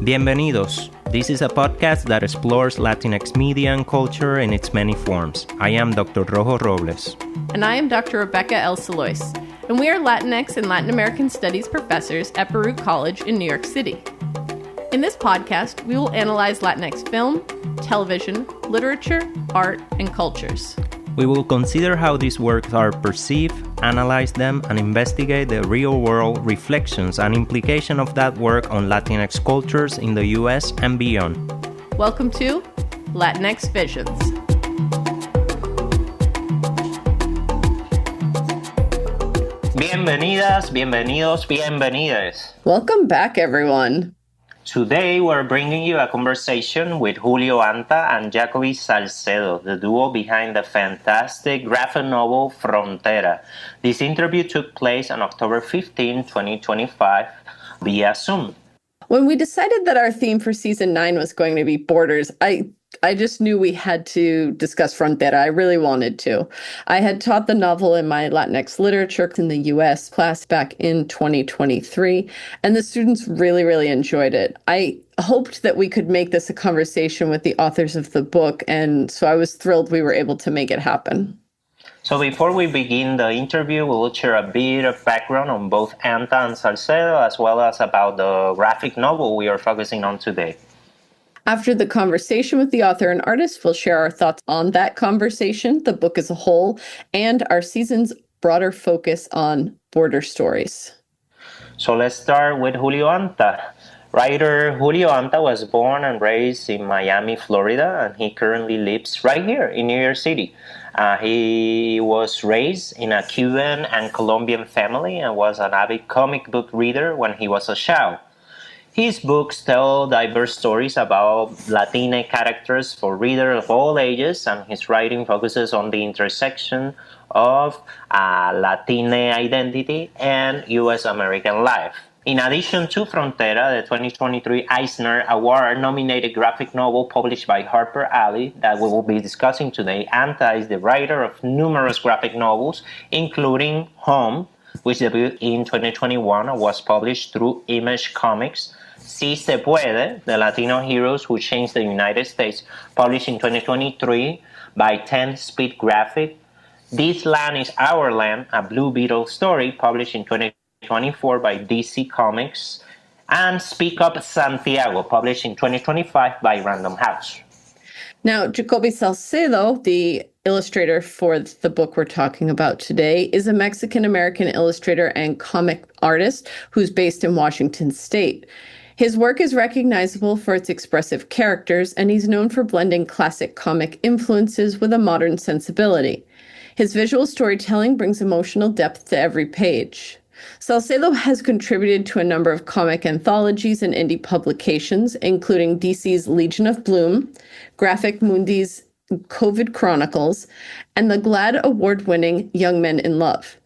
Bienvenidos. This is a podcast that explores Latinx media and culture in its many forms. I am Dr. Rojo Robles. And I am Dr. Rebecca L. Salois. And we are Latinx and Latin American Studies professors at Baruch College in New York City. In this podcast, we will analyze Latinx film, television, literature, art, and cultures. We will consider how these works are perceived, analyze them, and investigate the real-world reflections and implication of that work on Latinx cultures in the U.S. and beyond. Welcome to Latinx Visions. Bienvenidas, bienvenidos, bienvenides. Welcome back, everyone. Today, we're bringing you a conversation with Julio Anta and Jacoby Salcedo, the duo behind the fantastic graphic novel Frontera. This interview took place on October 15, 2025, via Zoom. When we decided that our theme for season 9 was going to be borders, I just knew we had to discuss Frontera. I really wanted to. I had taught the novel in my Latinx literature in the U.S. class back in 2023, and the students really, really enjoyed it. I hoped that we could make this a conversation with the authors of the book, and so I was thrilled we were able to make it happen. So before we begin the interview, we will share a bit of background on both Anta and Salcedo, as well as about the graphic novel we are focusing on today. After the conversation with the author and artist, we'll share our thoughts on that conversation, the book as a whole, and our season's broader focus on border stories. So let's start with Julio Anta. Writer Julio Anta was born and raised in Miami, Florida, and he currently lives right here in New York City. He was raised in a Cuban and Colombian family and was an avid comic book reader when he was a child. His books tell diverse stories about Latina characters for readers of all ages, and his writing focuses on the intersection of Latina identity and U.S. American life. In addition to Frontera, the 2023 Eisner Award-nominated graphic novel published by Harper Alley that we will be discussing today, Anta is the writer of numerous graphic novels, including Home, which debuted in 2021 and was published through Image Comics, Si Se Puede, The Latino Heroes Who Changed the United States, published in 2023 by 10 Speed Graphic, This Land is Our Land, a Blue Beetle story, published in 2024 by DC Comics, and Speak Up Santiago, published in 2025 by Random House. Now, Jacoby Salcedo, the illustrator for the book we're talking about today, is a Mexican-American illustrator and comic artist who's based in Washington State. His work is recognizable for its expressive characters, and he's known for blending classic comic influences with a modern sensibility. His visual storytelling brings emotional depth to every page. Salcedo has contributed to a number of comic anthologies and indie publications, including DC's Legion of Bloom, Graphic Mundi's COVID Chronicles, and the GLAAD award-winning Young Men in Love.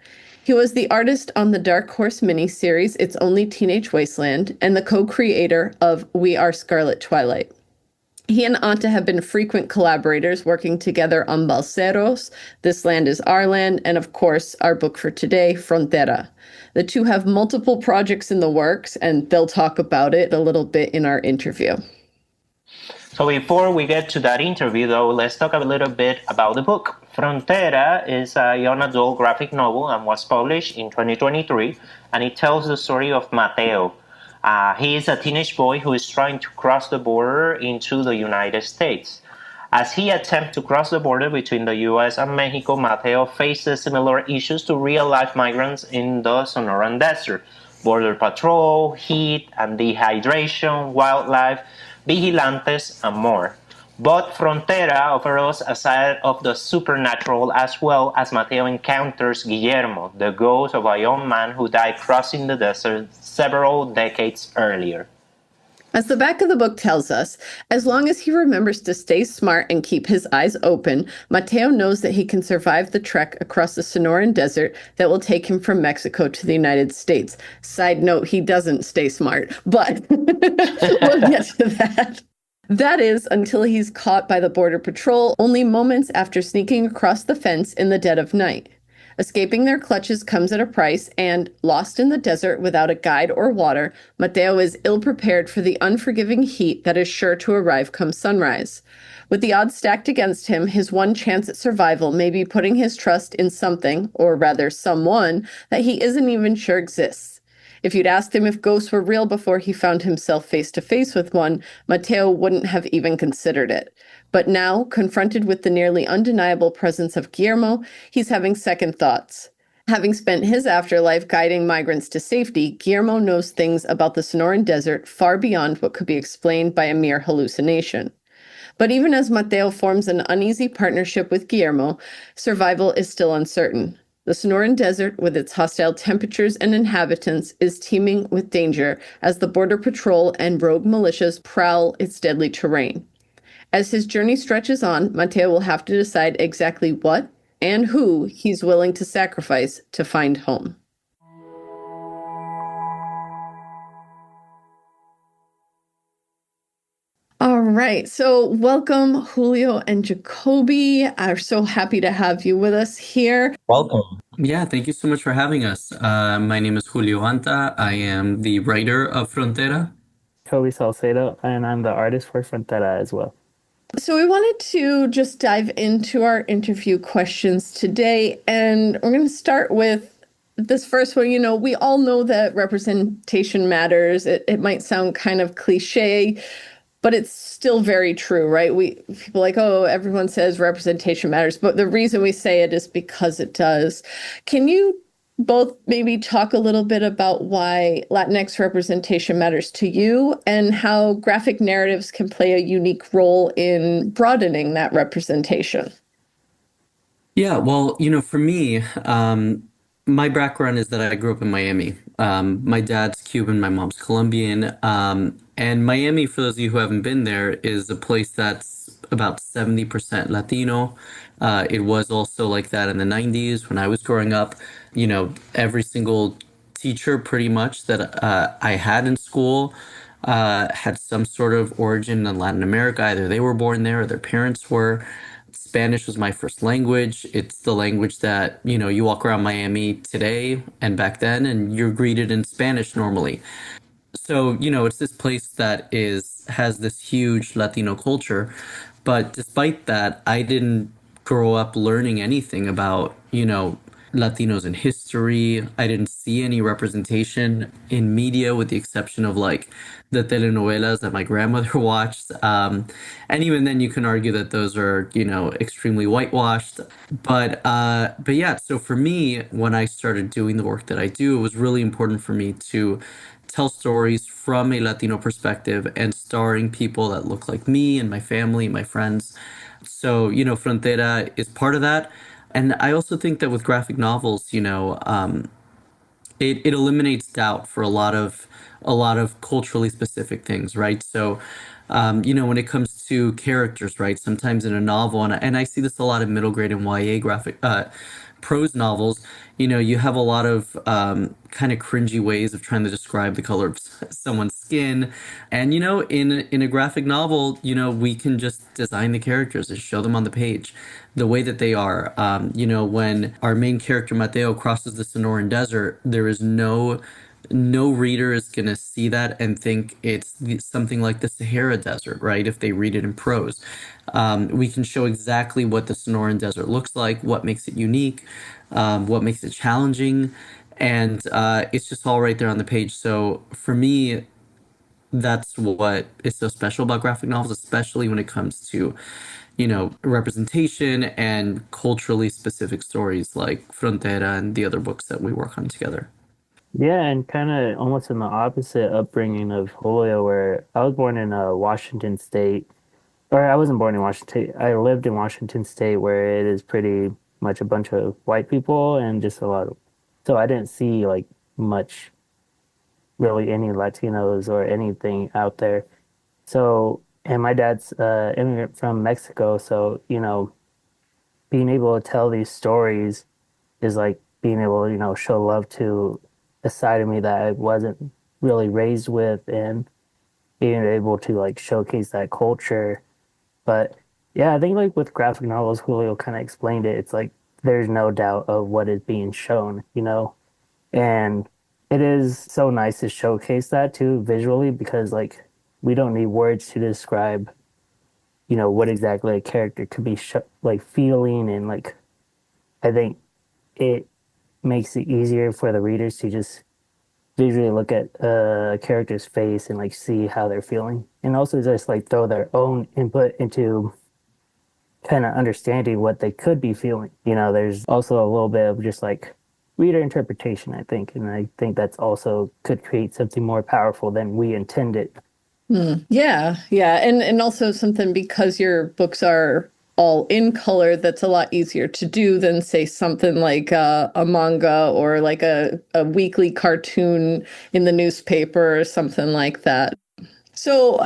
He was the artist on the Dark Horse miniseries It's Only Teenage Wasteland and the co-creator of We Are Scarlet Twilight. He and Anta have been frequent collaborators, working together on Balseros, This Land is Our Land, and of course, our book for today, Frontera. The two have multiple projects in the works, and they'll talk about it a little bit in our interview. So before we get to that interview, though, let's talk a little bit about the book. Frontera is a young adult graphic novel and was published in 2023, and it tells the story of Mateo. He is a teenage boy who is trying to cross the border into the United States. As he attempts to cross the border between the U.S. and Mexico, Mateo faces similar issues to real-life migrants in the Sonoran Desert: border patrol, heat and dehydration, wildlife, vigilantes, and more. But Frontera offers a side of the supernatural, as well as Mateo encounters Guillermo, the ghost of a young man who died crossing the desert several decades earlier. As the back of the book tells us, as long as he remembers to stay smart and keep his eyes open, Mateo knows that he can survive the trek across the Sonoran Desert that will take him from Mexico to the United States. Side note, he doesn't stay smart, but we'll get to that. That is until he's caught by the Border Patrol only moments after sneaking across the fence in the dead of night. Escaping their clutches comes at a price, and lost in the desert without a guide or water, Mateo is ill prepared for the unforgiving heat that is sure to arrive come sunrise. With the odds stacked against him, his one chance at survival may be putting his trust in something, or rather someone, that he isn't even sure exists. If you'd asked him if ghosts were real before he found himself face to face with one, Mateo wouldn't have even considered it. But now, confronted with the nearly undeniable presence of Guillermo, he's having second thoughts. Having spent his afterlife guiding migrants to safety, Guillermo knows things about the Sonoran Desert far beyond what could be explained by a mere hallucination. But even as Mateo forms an uneasy partnership with Guillermo, survival is still uncertain. The Sonoran Desert, with its hostile temperatures and inhabitants, is teeming with danger as the Border Patrol and rogue militias prowl its deadly terrain. As his journey stretches on, Mateo will have to decide exactly what and who he's willing to sacrifice to find home. All right. So, welcome, Julio and Jacoby. I'm so happy to have you with us here. Welcome. Yeah, thank you so much for having us. My name is Julio Anta. I am the writer of Frontera. Jacoby Salcedo, and I'm the artist for Frontera as well. So, we wanted to just dive into our interview questions today, and we're going to start with this first one. You know, we all know that representation matters. It might sound kind of cliche, but it's still very true, right? People like, oh, everyone says representation matters, but the reason we say it is because it does. Can you both maybe talk a little bit about why Latinx representation matters to you and how graphic narratives can play a unique role in broadening that representation? Yeah, well, for me, my background is that I grew up in Miami. My dad's Cuban, my mom's Colombian. And Miami, for those of you who haven't been there, is a place that's about 70% Latino. It was also like that in the 90s when I was growing up. Every single teacher pretty much that I had in school had some sort of origin in Latin America. Either they were born there or their parents were. Spanish was my first language. It's the language that, you walk around Miami today and back then, and you're greeted in Spanish normally. So, it's this place that has this huge Latino culture. But despite that, I didn't grow up learning anything about, Latinos in history. I didn't see any representation in media with the exception of like the telenovelas that my grandmother watched. And even then you can argue that those are, extremely whitewashed. But yeah, so for me, when I started doing the work that I do, it was really important for me to tell stories from a Latino perspective and starring people that look like me and my family, my friends. So, Frontera is part of that. And I also think that with graphic novels, it eliminates doubt for a lot of culturally specific things, right? So, when it comes to characters, right? Sometimes in a novel, and I see this a lot in middle grade and YA graphic prose novels, you have a lot of kind of cringy ways of trying to describe the color of someone's skin. And, in a graphic novel, we can just design the characters and show them on the page the way that they are. When our main character, Mateo, crosses the Sonoran Desert, there is no reader is going to see that and think it's something like the Sahara Desert, right? If they read it in prose. We can show exactly what the Sonoran Desert looks like, what makes it unique, what makes it challenging, and it's just all right there on the page. So for me, that's what is so special about graphic novels, especially when it comes to, representation and culturally specific stories like Frontera and the other books that we work on together. Yeah, and kind of almost in the opposite upbringing of Julio, where I was born in Washington State, or I wasn't born in Washington. I lived in Washington State, where it is pretty much a bunch of white people and just a lot of. So I didn't see like much, really, any Latinos or anything out there. So, and my dad's immigrant from Mexico, so being able to tell these stories is like being able to, show love to a side of me that I wasn't really raised with and being able to like showcase that culture. But yeah, I think like with graphic novels, Julio kind of explained it. It's like there's no doubt of what is being shown, you know? And it is so nice to showcase that too visually because like we don't need words to describe, you know, what exactly a character could be like feeling, and like I think it makes it easier for the readers to just visually look at a character's face and like see how they're feeling, and also just like throw their own input into kind of understanding what they could be feeling. You know, there's also a little bit of just like reader interpretation, I think, and I think that's also could create something more powerful than we intended. Yeah, yeah. And also something, because your books are all in color, that's a lot easier to do than say something like a manga or like a weekly cartoon in the newspaper or something like that. So,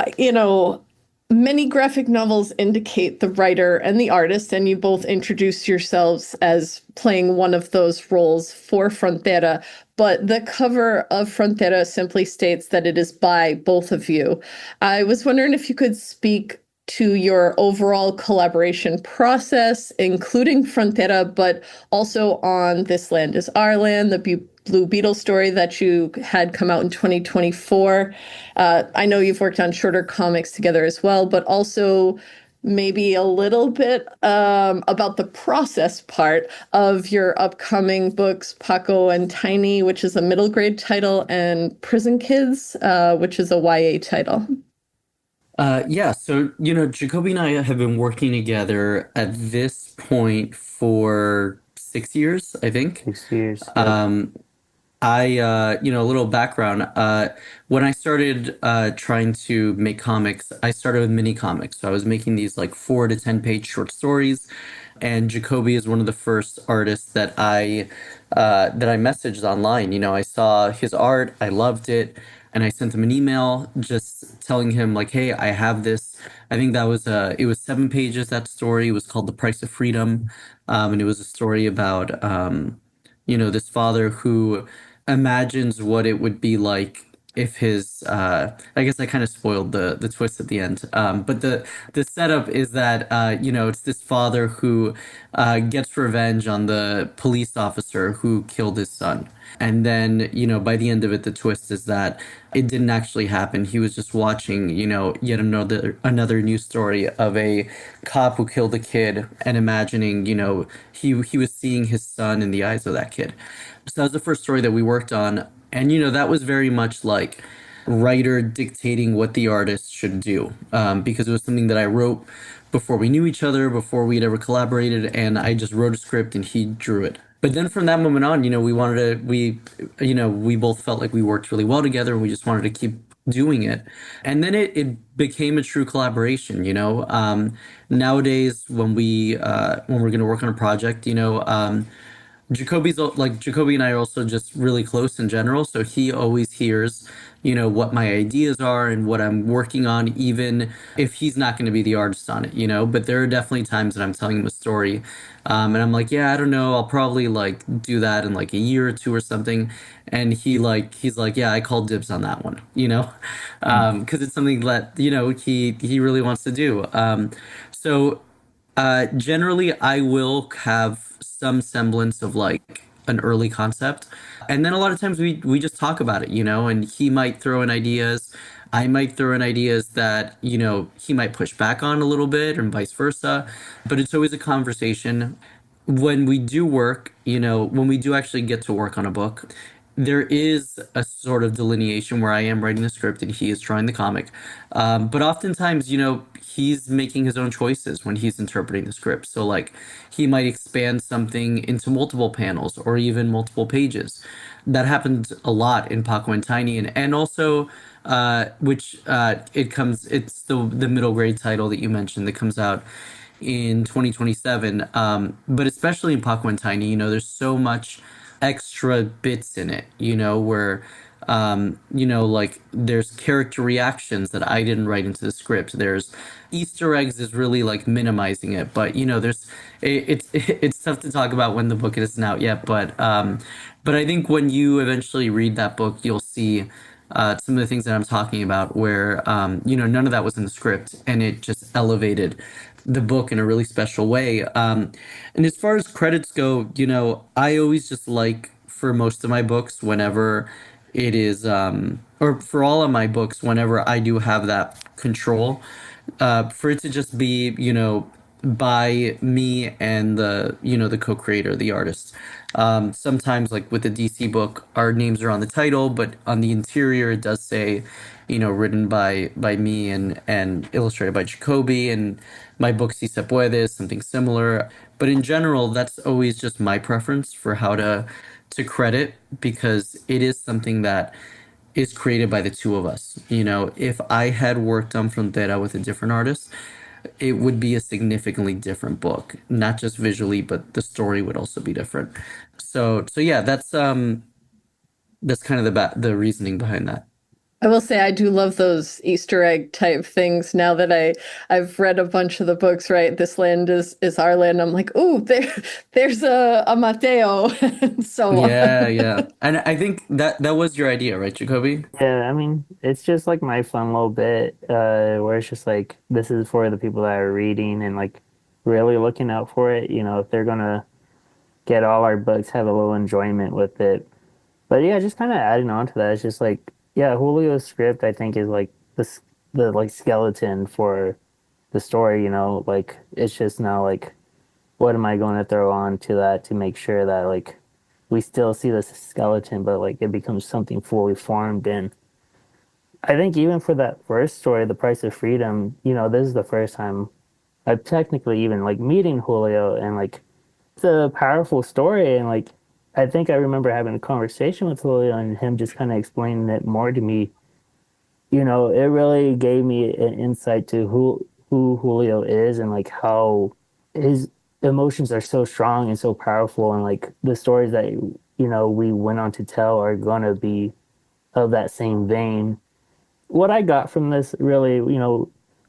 many graphic novels indicate the writer and the artist, and you both introduce yourselves as playing one of those roles for Frontera. But the cover of Frontera simply states that it is by both of you. I was wondering if you could speak to your overall collaboration process, including Frontera, but also on This Land Is Our Land, the Blue Beetle story that you had come out in 2024. I know you've worked on shorter comics together as well, but also maybe a little bit about the process part of your upcoming books, Paco and Tiny, which is a middle grade title, and Prison Kids, which is a YA title. Yeah, so Jacoby and I have been working together at this point for 6 years, I think. 6 years. Yep. A little background. When I started trying to make comics, I started with mini comics. So I was making these like 4 to 10 page short stories, and Jacoby is one of the first artists that I messaged online. I saw his art, I loved it, and I sent him an email just telling him like, "Hey, I have this." I think it was 7 pages. That story, it was called "The Price of Freedom," and it was a story about this father who imagines what it would be like if his I guess I kind of spoiled the twist at the end, but the setup is that it's this father who gets revenge on the police officer who killed his son, and then by the end of it, the twist is that it didn't actually happen. He was just watching yet another news story of a cop who killed a kid, and imagining he was seeing his son in the eyes of that kid. So that was the first story that we worked on. And, that was very much like writer dictating what the artist should do, because it was something that I wrote before we knew each other, before we'd ever collaborated. And I just wrote a script and he drew it. But then from that moment on, we both felt like we worked really well together, and we just wanted to keep doing it. And then it became a true collaboration. Nowadays, when we're going to work on a project, Jacoby and I are also just really close in general, so he always hears, what my ideas are and what I'm working on, even if he's not going to be the artist on it. But there are definitely times that I'm telling him a story, and I'm like, yeah, I don't know, I'll probably like do that in like a year or two or something, and he's like, yeah, I call dibs on that one, because it's something that he really wants to do. So generally, I will have some semblance of like an early concept, and then a lot of times we just talk about it, and he might throw in ideas, I might throw in ideas that he might push back on a little bit, and vice versa. But it's always a conversation. When we do work, when we do actually get to work on a book, there is a sort of delineation where I am writing the script and he is drawing the comic. But oftentimes, he's making his own choices when he's interpreting the script. So, like, he might expand something into multiple panels or even multiple pages. That happened a lot in Paco and Tiny, and also, it's the middle grade title that you mentioned that comes out in 2027. But especially in Paco and Tiny, there's so much extra bits in it, where like there's character reactions that I didn't write into the script. There's Easter eggs is really like minimizing it, but it's tough to talk about when the book isn't out yet. But I think when you eventually read that book, you'll see some of the things that I'm talking about, where none of that was in the script, and it just elevated the book in a really special way. And as far as credits go, I always just like for most of my books, whenever it is, or for all of my books, whenever I do have that control, for it to just be, by me and the co-creator, the artist. Sometimes, like with the DC book, our names are on the title, but on the interior, it does say, written by me and illustrated by Jacoby. And my book Si Se Puede is something similar. But in general, that's always just my preference for how to credit, because it is something that is created by the two of us. If I had worked on Frontera with a different artist, it would be a significantly different book, not just visually, but the story would also be different. So yeah, that's kind of the reasoning behind that. I will say I do love those Easter egg type things now that I've read a bunch of the books, right? This land is our land. I'm like, oh, there's a Mateo and so Yeah, on. yeah. And I think that was your idea, right, Jacoby? Yeah, I mean, it's just like my fun little bit, where it's just like this is for the people that are reading and like really looking out for it. If they're gonna get all our books, have a little enjoyment with it. But yeah, just kind of adding on to that, it's just like, yeah, Julio's script I think is like the like skeleton for the story. Like it's just now like what am I going to throw on to that to make sure that like we still see this skeleton, but like it becomes something fully formed. And I think even for that first story, The Price of Freedom, this is the first time I've technically even like meeting Julio, and like it's a powerful story. And like I think I remember having a conversation with Julio and him just kind of explaining it more to me. It really gave me an insight to who Julio is, and like how his emotions are so strong and so powerful, and like the stories that we went on to tell are gonna be of that same vein. What I got from this really,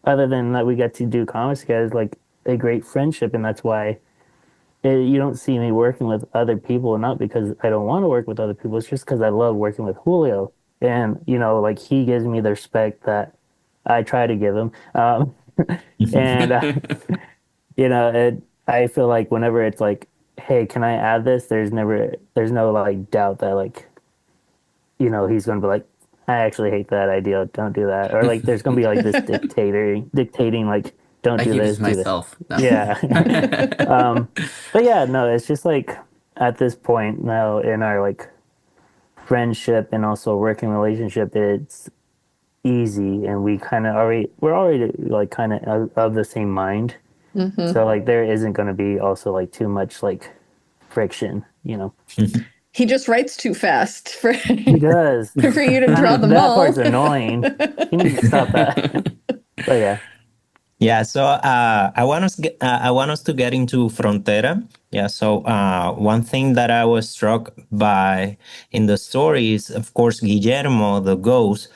other than that we get to do comics together, is like a great friendship, and that's why you don't see me working with other people, not because I don't want to work with other people. It's just because I love working with Julio, and like he gives me the respect that I try to give him, and I feel like whenever it's like, hey, can I add this? There's no like doubt that like he's gonna be like, I actually hate that idea. Don't do that. Or like, there's gonna be like this dictating like, don't I do keep it this, to do this. myself. No. Yeah. But yeah, no, it's just like at this point now in our like friendship and also working relationship, it's easy, and we're already like kind of the same mind. So like there isn't gonna be also like too much like friction. He just writes too fast for He does. for you to I draw mean, them that all. part's annoying. He needs to stop that. But yeah. Yeah, so I want us to get into Frontera. Yeah, so one thing that I was struck by in the story is, of course, Guillermo, the ghost,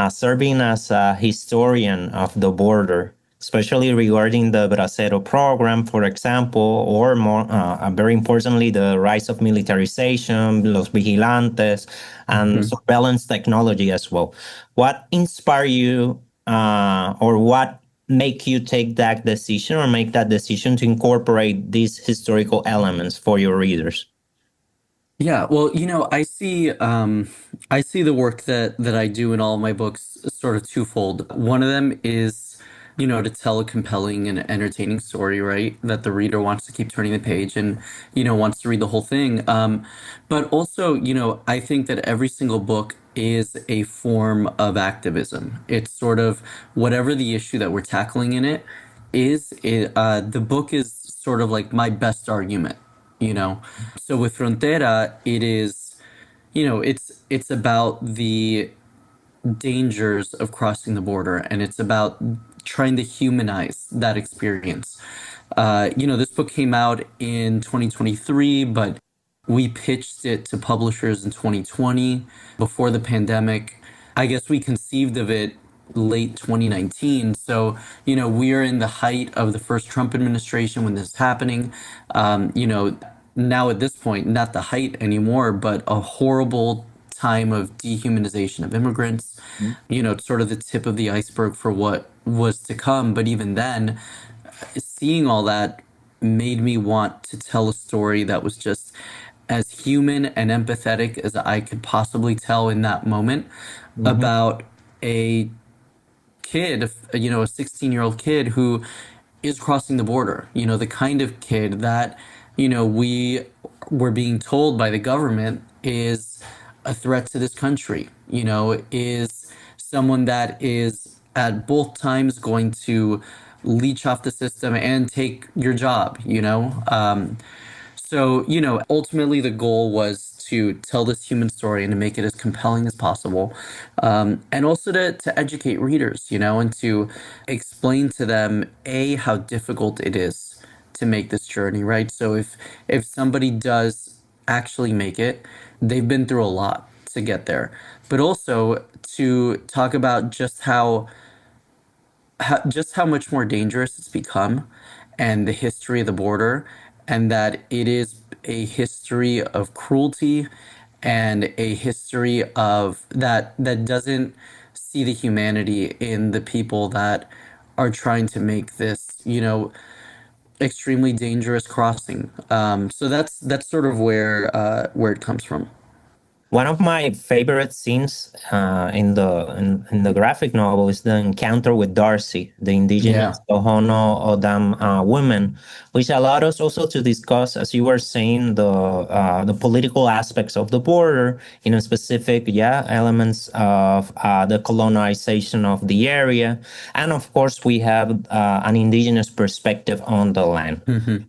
serving as a historian of the border, especially regarding the Bracero program, for example, or more, very importantly, the rise of militarization, los vigilantes, and Mhm. surveillance technology as well. What inspired you, or what make you take that decision or make that decision to incorporate these historical elements for your readers? Yeah, well, I see the work that I do in all my books sort of twofold. One of them is, to tell a compelling and entertaining story, right? That the reader wants to keep turning the page and, wants to read the whole thing. But also, I think that every single book is a form of activism. It's sort of whatever the issue that we're tackling in it is, the book is sort of like my best argument, you know? So with Frontera, it is, it's about the dangers of crossing the border, and it's about trying to humanize that experience. This book came out in 2023, but we pitched it to publishers in 2020 before the pandemic. I guess we conceived of it late 2019. So, we are in the height of the first Trump administration when this is happening. Now at this point, not the height anymore, but a horrible time of dehumanization of immigrants. It's sort of the tip of the iceberg for what was to come. But even then, seeing all that made me want to tell a story that was just as human and empathetic as I could possibly tell in that moment Mm-hmm. about a kid, a 16-year-old kid who is crossing the border, the kind of kid that, we were being told by the government is a threat to this country, is someone that is at both times going to leech off the system and take your job, so, ultimately the goal was to tell this human story and to make it as compelling as possible. And also to educate readers, and to explain to them, A, how difficult it is to make this journey, right? So if somebody does actually make it, they've been through a lot to get there. But also to talk about just how much more dangerous it's become and the history of the border, and that it is a history of cruelty and a history of that doesn't see the humanity in the people that are trying to make this, extremely dangerous crossing. So that's sort of where it comes from. One of my favorite scenes in the graphic novel is the encounter with Darcy, the Yeah. indigenous Tohono O'odham woman, which allowed us also to discuss, as you were saying, the political aspects of the border, specific, yeah, elements of the colonization of the area, and of course we have an indigenous perspective on the land. Mhm.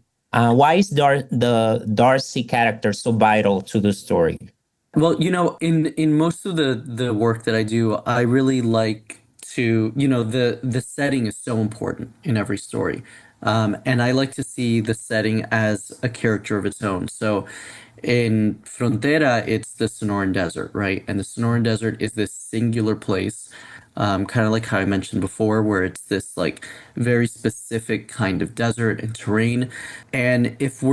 Why is the Darcy character so vital to the story? Well, in most of the work that I do, I really like to, the setting is so important in every story. And I like to see the setting as a character of its own. So in Frontera, it's the Sonoran Desert, right? And the Sonoran Desert is this singular place, kind of like how I mentioned before, where it's this like very specific kind of desert and terrain. And if we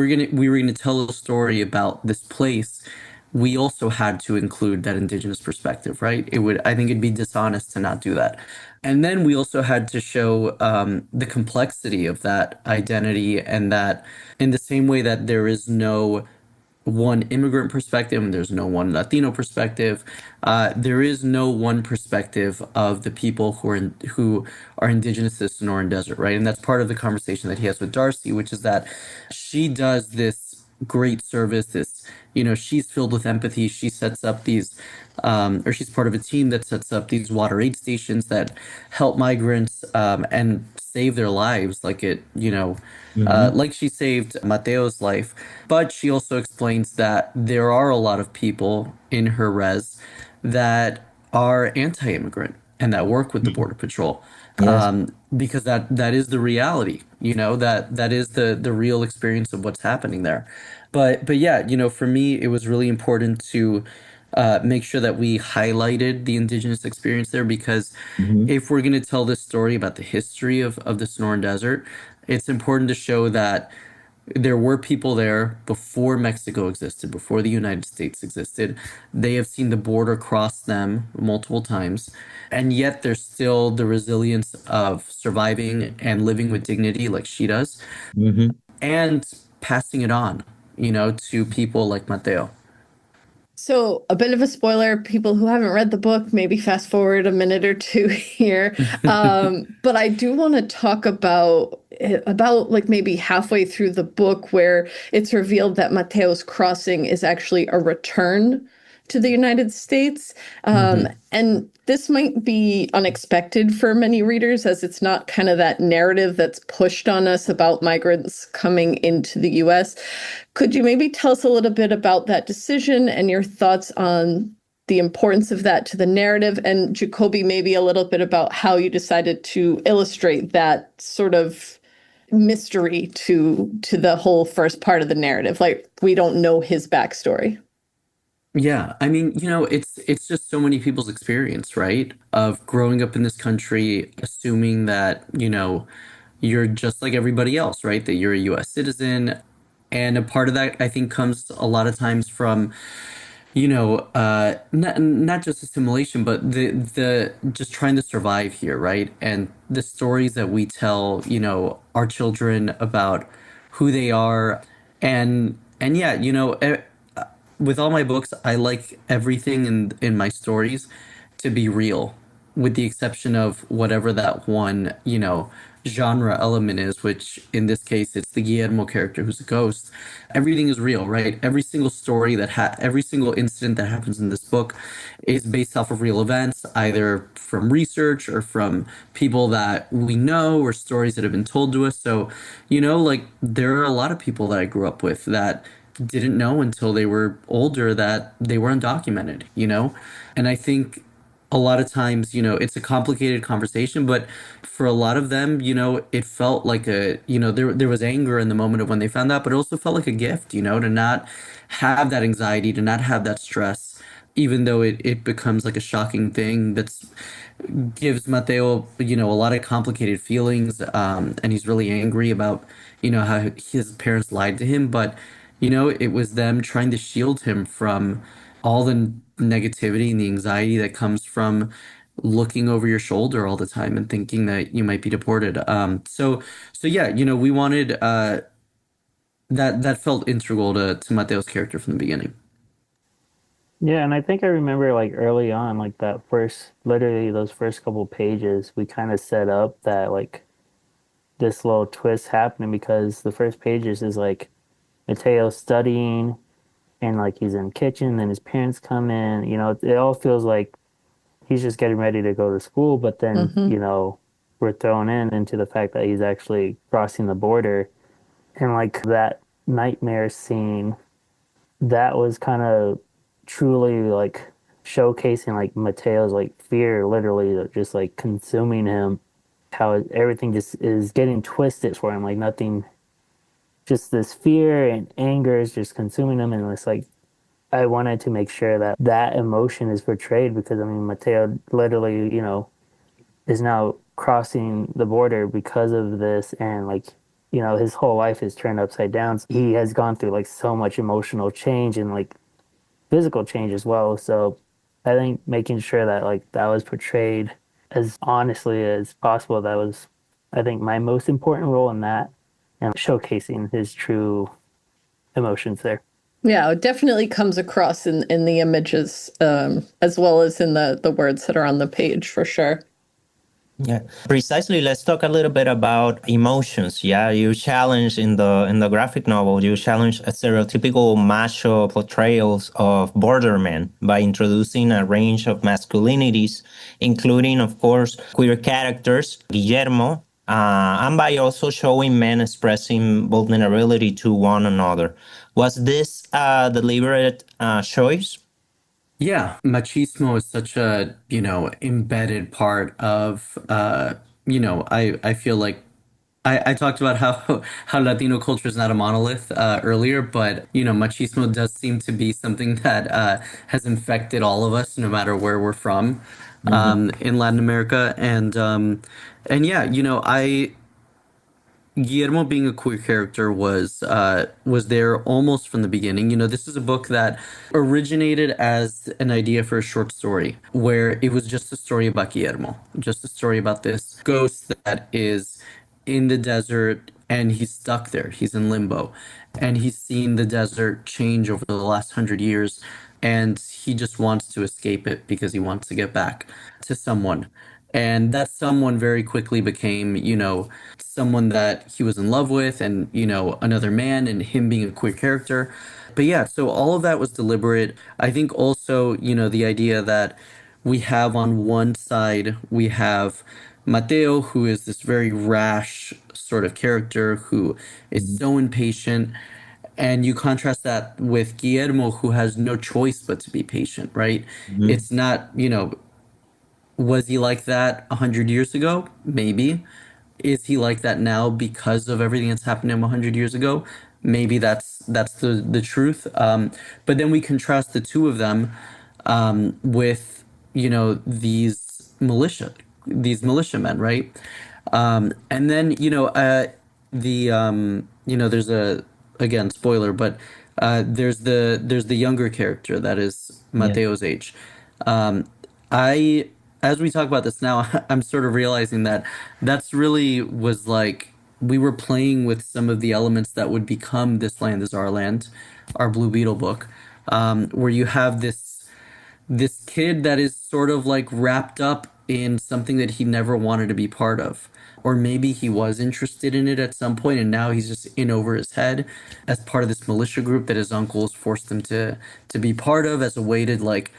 were gonna tell a story about this place, we also had to include that indigenous perspective, right? I think it'd be dishonest to not do that. And then we also had to show the complexity of that identity, and that in the same way that there is no one immigrant perspective and there's no one Latino perspective, there is no one perspective of the people who are indigenous to the Sonoran Desert, right? And that's part of the conversation that he has with Darcy, which is that she does this great service. She's filled with empathy. She sets up these, or she's part of a team that sets up these water aid stations that help migrants and save their lives, Mm-hmm. like she saved Mateo's life. But she also explains that there are a lot of people in her res that are anti-immigrant and that work with the Border Patrol, Yes. because that is the reality, that is the real experience of what's happening there. But yeah, for me, it was really important to make sure that we highlighted the indigenous experience there, because Mm-hmm. if we're going to tell this story about the history of the Sonoran Desert, it's important to show that there were people there before Mexico existed, before the United States existed. They have seen the border cross them multiple times, and yet there's still the resilience of surviving and living with dignity like she does, Mm-hmm. and passing it on, to people like Mateo. So, a bit of a spoiler, people who haven't read the book, maybe fast forward a minute or two here. But I do want to talk about like maybe halfway through the book where it's revealed that Mateo's crossing is actually a return to the United States. Hmm. And this might be unexpected for many readers, as it's not kind of that narrative that's pushed on us about migrants coming into the US. Could you maybe tell us a little bit about that decision and your thoughts on the importance of that to the narrative? And Jacoby, maybe a little bit about how you decided to illustrate that sort of mystery to the whole first part of the narrative. Like, we don't know his backstory. Yeah, I mean, it's just so many people's experience, right? Of growing up in this country, assuming that, you're just like everybody else, right? That you're a US citizen. And a part of that, I think, comes a lot of times from not just assimilation, but the just trying to survive here, right? And the stories that we tell, our children about who they are, and yeah, with all my books, I like everything in my stories to be real, with the exception of whatever that one, genre element is, which in this case it's the Guillermo character who's a ghost. Everything is real, right? Every single incident that happens in this book is based off of real events, either from research or from people that we know or stories that have been told to us. So, like there are a lot of people that I grew up with that didn't know until they were older that they were undocumented. And I think a lot of times, it's a complicated conversation, but for a lot of them, it felt like there was anger in the moment of when they found out, but it also felt like a gift, to not have that anxiety, to not have that stress, even though it becomes like a shocking thing that's gives Mateo, a lot of complicated feelings, and he's really angry about, how his parents lied to him, but it was them trying to shield him from all the negativity and the anxiety that comes from looking over your shoulder all the time and thinking that you might be deported. So yeah, we wanted that felt integral to Mateo's character from the beginning. Yeah, and I think I remember like early on, like that first, literally those first couple pages, we kind of set up that like this little twist happening because the first pages is like Mateo studying and like he's in the kitchen, then his parents come in, it all feels like he's just getting ready to go to school, but then, Hmm. we're thrown into the fact that he's actually crossing the border and like that nightmare scene that was kind of truly like showcasing like Mateo's like fear literally just like consuming him, how everything just is getting twisted for him, like nothing, just this fear and anger is just consuming him. And it's like I wanted to make sure that that emotion is portrayed because I mean Mateo literally, is now crossing the border because of this, and like his whole life is turned upside down. So he has gone through like so much emotional change and like physical change as well. So I think making sure that like that was portrayed as honestly as possible, that was I think my most important role in that, and showcasing his true emotions there. Yeah, it definitely comes across in the images, as well as in the words that are on the page for sure. Yeah, precisely. Let's talk a little bit about emotions. Yeah, you challenge in the graphic novel. You challenge a stereotypical macho portrayals of border men by introducing a range of masculinities, including, of course, queer characters, Guillermo, and by also showing men expressing vulnerability to one another. Was this a deliberate choice? Yeah, machismo is such a, embedded part of, I feel like I talked about how how Latino culture is not a monolith earlier, but machismo does seem to be something that has infected all of us, no matter where we're from, in Latin America, and yeah, I Guillermo being a queer character was there almost from the beginning. This is a book that originated as an idea for a short story where it was just a story about Guillermo, just a story about this ghost that is in the desert and he's stuck there. He's in limbo. And he's seen the desert change over the last 100 years and he just wants to escape it because he wants to get back to someone. And that someone very quickly became, someone that he was in love with and, another man and him being a queer character. But yeah, so all of that was deliberate. I think also, the idea that we have on one side, we have Mateo, who is this very rash sort of character who is so impatient. And you contrast that with Guillermo, who has no choice but to be patient, right? Mhm. It's not, was he like that 100 years ago? Maybe. Is he like that now because of everything that's happened to him 100 years ago? Maybe that's the truth. But then we contrast the two of them with these militiamen, right? And then there's a, again, spoiler, but There's the younger character that is Yeah. Mateo's age. Um, I as we talk about this now, I'm sort of realizing that that's really was like we were playing with some of the elements that would become This Land Is Our Land, our Blue Beetle book, where you have this kid that is sort of like wrapped up in something that he never wanted to be part of. Or maybe he was interested in it at some point and now he's just in over his head as part of this militia group that his uncles forced him to be part of as a way to like,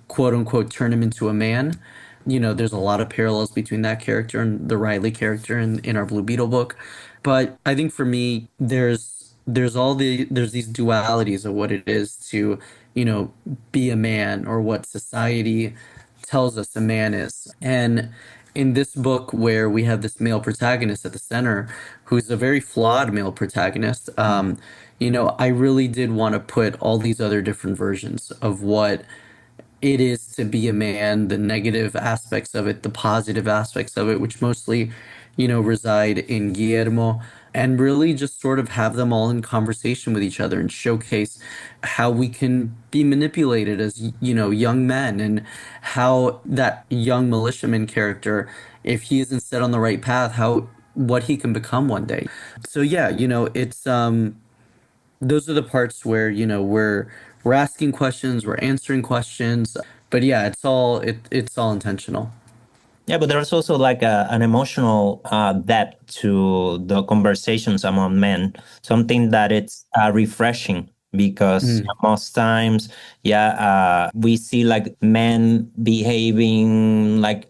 quote unquote turn him into a man. There's a lot of parallels between that character and the Riley character in our Blue Beetle book. But I think for me, there's these dualities of what it is to, you know, be a man or what society tells us a man is. And in this book where we have this male protagonist at the center, who's a very flawed male protagonist, I really did want to put all these other different versions of what it is to be a man, the negative aspects of it, the positive aspects of it, which mostly, reside in Guillermo, and really just sort of have them all in conversation with each other and showcase how we can be manipulated as, young men and how that young militiaman character, if he isn't set on the right path, how what he can become one day. So yeah, it's those are the parts where we're asking questions, we're answering questions, but yeah, it's all intentional. Yeah, but there's also like an emotional depth to the conversations among men, something that it's refreshing because Mm, most times, yeah, we see like men behaving like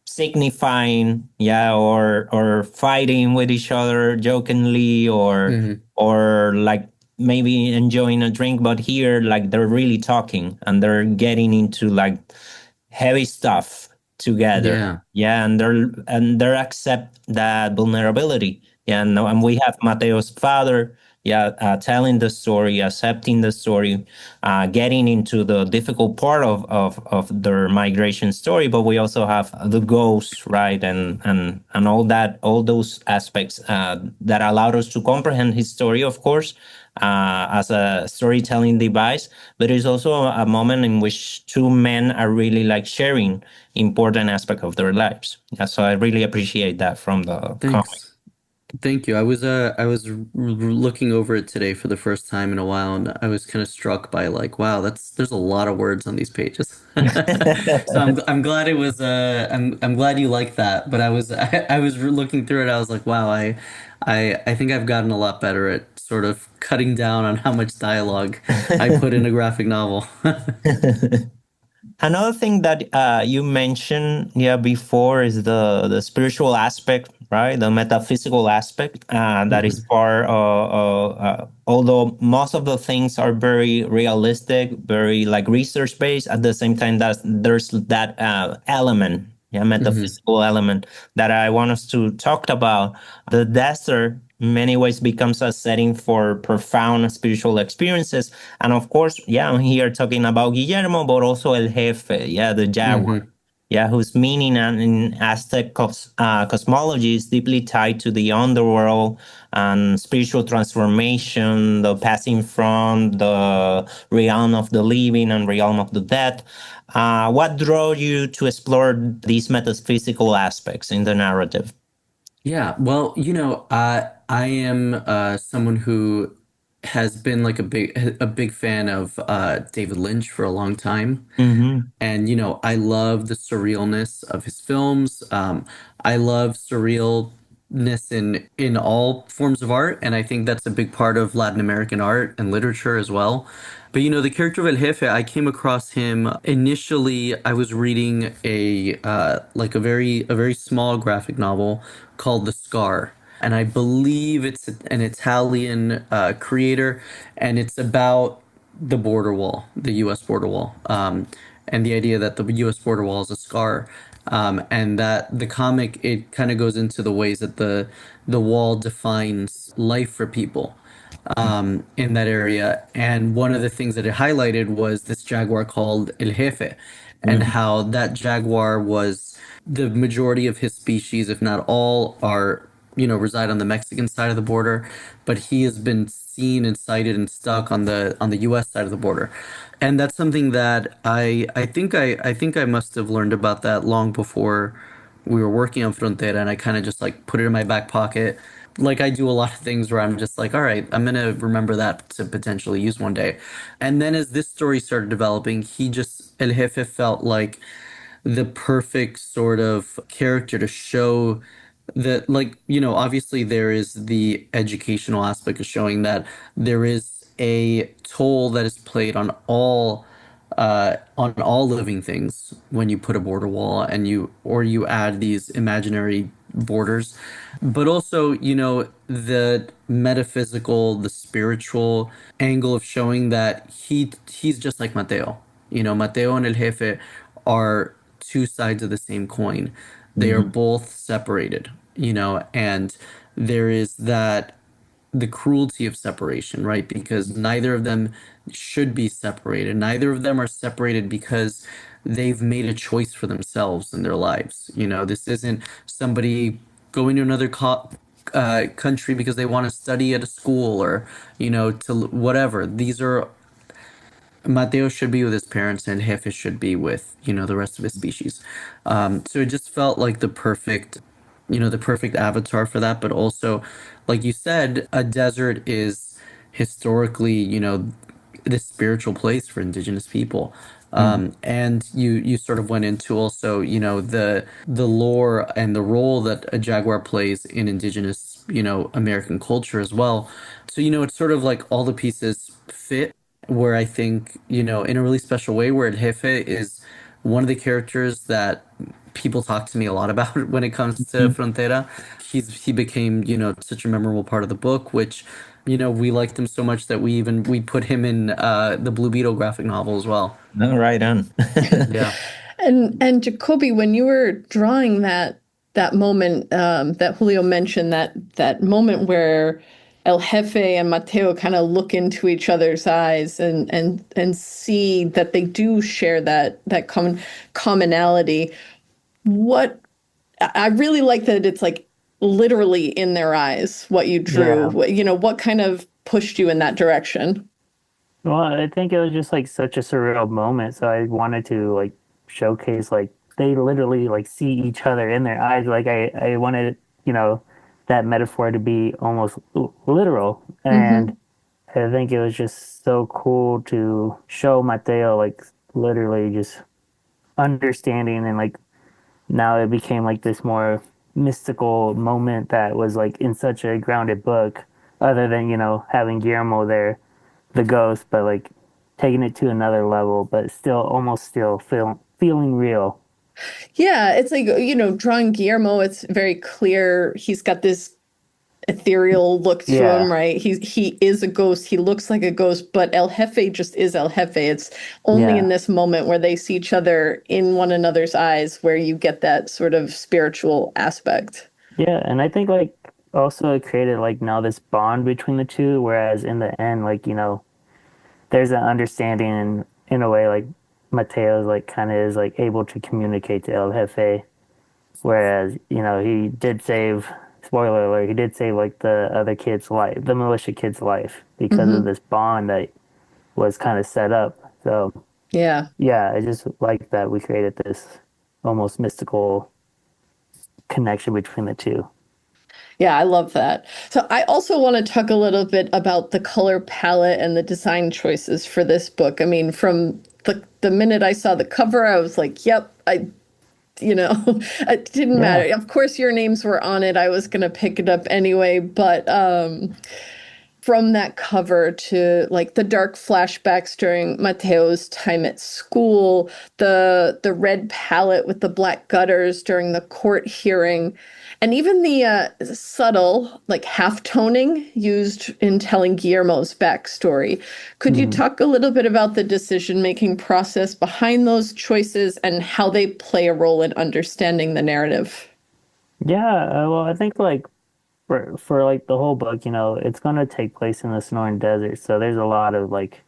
signifying, yeah, or fighting with each other jokingly, hmm or like maybe enjoying a drink, but here like they're really talking and they're getting into like heavy stuff together. yeah, Yeah, and they accept that vulnerability. Yeah, and we have Mateo's father, yeah, telling the story, accepting the story, getting into the difficult part of their migration story. But we also have the ghost, right, and all those aspects that allowed us to comprehend his story, of course, as a storytelling device. But it's also a moment in which two men are really like sharing important aspect of their lives. Yeah, so I really appreciate that from the comic. thanks. Thank you. I was looking over it today for the first time in a while, and I was kind of struck by like, wow, there's a lot of words on these pages. So I'm glad it was I'm glad you like that. But I was looking through it. I was like, wow, I think I've gotten a lot better at sort of cutting down on how much dialogue I put in a graphic novel. Another thing that you mentioned, yeah, before is the spiritual aspect, right? The metaphysical aspect that is Mhm. part of. Although most of the things are very realistic, very like research based, at the same time that there's that element, yeah, Mhm. metaphysical element that I want us to talk about. The desert, in many ways, becomes a setting for profound spiritual experiences, and of course, yeah, I'm here talking about Guillermo, but also El Jefe, yeah, the Jaguar, Mhm. yeah, whose meaning in Aztec cosmology is deeply tied to the underworld and spiritual transformation, the passing from the realm of the living and realm of the dead. What drove you to explore these metaphysical aspects in the narrative? Yeah, well, I am someone who has been like a big fan of David Lynch for a long time. Mm-hmm. And I love the surrealness of his films. I love surrealness in all forms of art, and I think that's a big part of Latin American art and literature as well. But the character of El Jefe, I came across him initially. I was reading a very small graphic novel called The Scar, and I believe it's an Italian creator, and it's about the border wall, the U.S. border wall, and the idea that the U.S. border wall is a scar, and that the comic it kind of goes into the ways that the wall defines life for people in that area. And one of the things that it highlighted was this jaguar called El Jefe, and Mm-hmm. how that jaguar was the majority of his species, if not all, are reside on the Mexican side of the border, but he has been seen and sighted and stuck on the U.S. side of the border, and that's something that I think I must have learned about that long before we were working on Frontera, and I kind of just like put it in my back pocket. Like I do a lot of things where I'm just like, all right, I'm gonna remember that to potentially use one day. And then as this story started developing, El Jefe felt like the perfect sort of character to show that, like, obviously there is the educational aspect of showing that there is a toll that is played on all living things when you put a border wall and you add these imaginary borders, but also the metaphysical, the spiritual angle of showing that he's just like Mateo. Mateo and El Jefe are two sides of the same coin. They are Mhm. both separated, and there is that the cruelty of separation, right? Because neither of them should be separated. Neither of them are separated because they've made a choice for themselves in their lives. This isn't somebody going to another country because they want to study at a school or, to whatever. These are Mateo should be with his parents and Jefe should be with, the rest of his species. So it just felt like the perfect avatar for that. But also, like you said, a desert is historically, this spiritual place for indigenous people. Mhm. And you sort of went into also, the lore and the role that a jaguar plays in indigenous, American culture as well. So, it's sort of like all the pieces fit where I think, in a really special way, where El Jefe is one of the characters that people talk to me a lot about when it comes to Mhm. Frontera. He became, such a memorable part of the book, which, we liked him so much that we put him in the Blue Beetle graphic novel as well. No, right on. Yeah. And Jacoby, when you were drawing that moment that Julio mentioned, that moment where El Jefe and Mateo kind of look into each other's eyes and see that they do share that commonality. What I really like that it's like literally in their eyes what you drew. Yeah. What kind of pushed you in that direction? Well, I think it was just like such a surreal moment. So I wanted to like showcase like they literally like see each other in their eyes. Like I wanted, you know, that metaphor to be almost literal. And Hmm. I think it was just so cool to show Mateo like literally just understanding and like now it became like this more mystical moment that was like in such a grounded book other than, having Guillermo there the ghost, but like taking it to another level, but still almost still feeling real. Yeah, it's like, drawing Guillermo, it's very clear he's got this ethereal look to him, Yeah, right? He is a ghost. He looks like a ghost, but El Jefe just is El Jefe. It's only in yeah, this moment where they see each other in one another's eyes where you get that sort of spiritual aspect. yeah. And I think like also it created like now this bond between the two, whereas in the end, like, there's an understanding in a way like Mateo's like kind of is like able to communicate to El Jefe, whereas, he did save spoiler alert, he did save like the other kid's life, the militia kid's life because of Hmm. this bond that was kind of set up. So Yeah. yeah, I just like that we created this almost mystical connection between the two. Yeah, I love that. So I also want to talk a little bit about the color palette and the design choices for this book. I mean, from the minute I saw the cover, I was like, yep, it didn't Yeah, matter. Of course, your names were on it. I was going to pick it up anyway, but from that cover to like the dark flashbacks during Mateo's time at school, the red palette with the black gutters during the court hearing, and even the subtle like half toning used in telling Guillermo's backstory. Could you mhm. talk a little bit about the decision making process behind those choices and how they play a role in understanding the narrative? Yeah. Well, I think like for like the whole book, it's gonna take place in the Sonoran Desert, so there's a lot of like,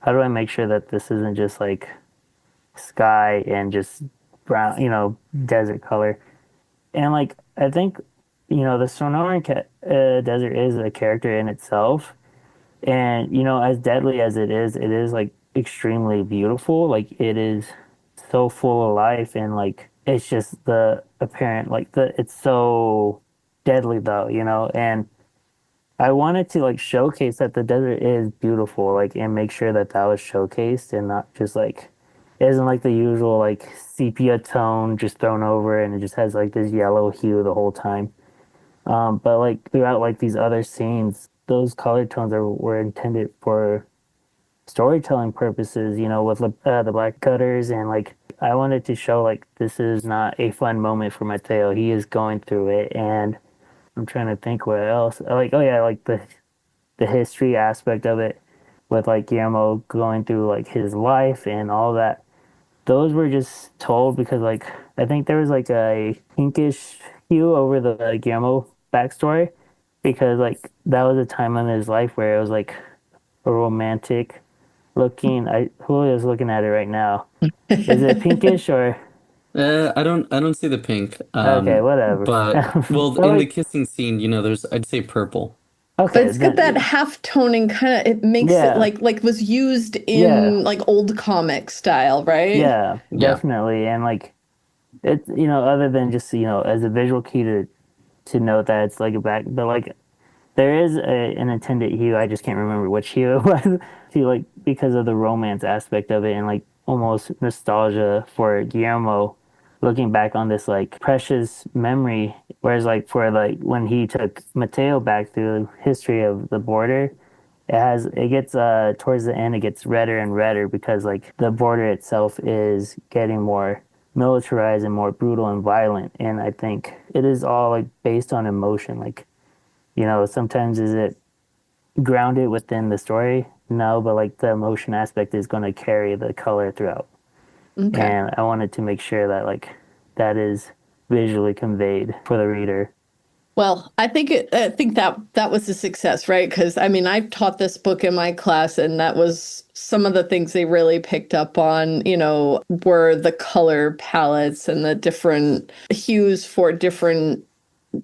how do I make sure that this isn't just like sky and just brown, desert color, and like I think the Sonoran Desert is a character in itself, and as deadly as it is like extremely beautiful. Like it is so full of life, and like it's just the apparent like the it's so deadly though, and I wanted to like showcase that the desert is beautiful, like, and make sure that that was showcased and not just like it isn't like the usual like sepia tone just thrown over and it just has like this yellow hue the whole time. But like throughout like these other scenes, those color tones were intended for storytelling purposes, with the black cutters, and like I wanted to show like this is not a fun moment for Mateo. He is going through it, and I'm trying to think what else. Like, oh yeah, like the history aspect of it with like Guillermo going through like his life and all that. Those were just told because like I think there was like a pinkish hue over the Guillermo backstory because like that was a time in his life where it was like a romantic looking. Julio's looking at it right now. Is it pinkish or I don't see the pink. okay, whatever. But well, But in the like kissing scene, there's I'd say purple. But okay, it's got that then half toning kind of, it makes it yeah, like was used yeah, in like old comic style, right? yeah, Yeah. definitely. And like it's other than just as a visual key to note that it's like a back, but like there is an intended hue. I just can't remember which hue it was. To like because of the romance aspect of it and like almost nostalgia for Guillermo, looking back on this like precious memory. Whereas like for like when he took Mateo back through history of the border, it gets towards the end it gets redder and redder because like the border itself is getting more militarized and more brutal and violent. And I think it is all like based on emotion. Like sometimes is it grounded within the story? No, but like the emotion aspect is going to carry the color throughout. Okay. And I wanted to make sure that like that is visually conveyed for the reader. Well, I think that was a success, right? Because I mean, I taught this book in my class, and that was some of the things they really picked up on, were the color palettes and the different hues for different